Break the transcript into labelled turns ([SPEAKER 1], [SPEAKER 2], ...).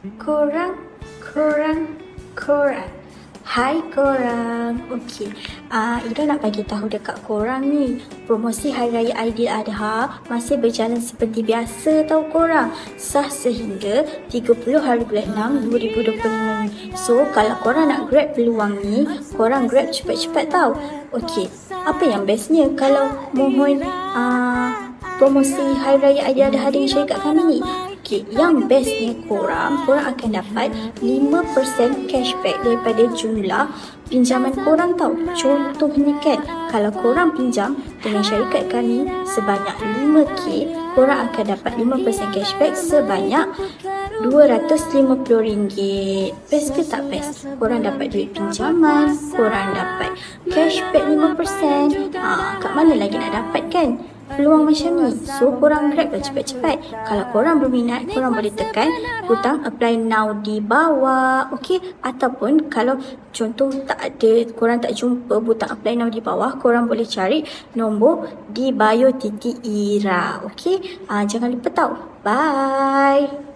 [SPEAKER 1] Korang, korang, korang. Hai korang. Okey. Ida nak bagi tahu dekat korang ni, promosi Hari Raya Aidiladha masih berjalan seperti biasa tau korang. Sah sehingga 30 hari bulan 6 2025 ni. So, kalau korang nak grab peluang ni, korang grab cepat-cepat tau. Okey. Apa yang bestnya kalau mohon promosi Hari Raya Aidiladha dengan syarikat kami ni? Okay, yang bestnya korang akan dapat 5% cashback daripada jumlah pinjaman korang tau. Contohnya kan, kalau korang pinjam dengan syarikat kami sebanyak 5K, korang akan dapat 5% cashback sebanyak RM250. Best ke tak best? Korang dapat duit pinjaman, korang dapat cashback 5%. Kat mana lagi nak dapat kan peluang macam ni? So, korang grab lah cepat-cepat. Kalau korang berminat, korang boleh tekan butang apply now di bawah. Okey? Ataupun kalau contoh tak ada, korang tak jumpa butang apply now di bawah, korang boleh cari nombor di bio.ira. Okey? Jangan lupa tau. Bye!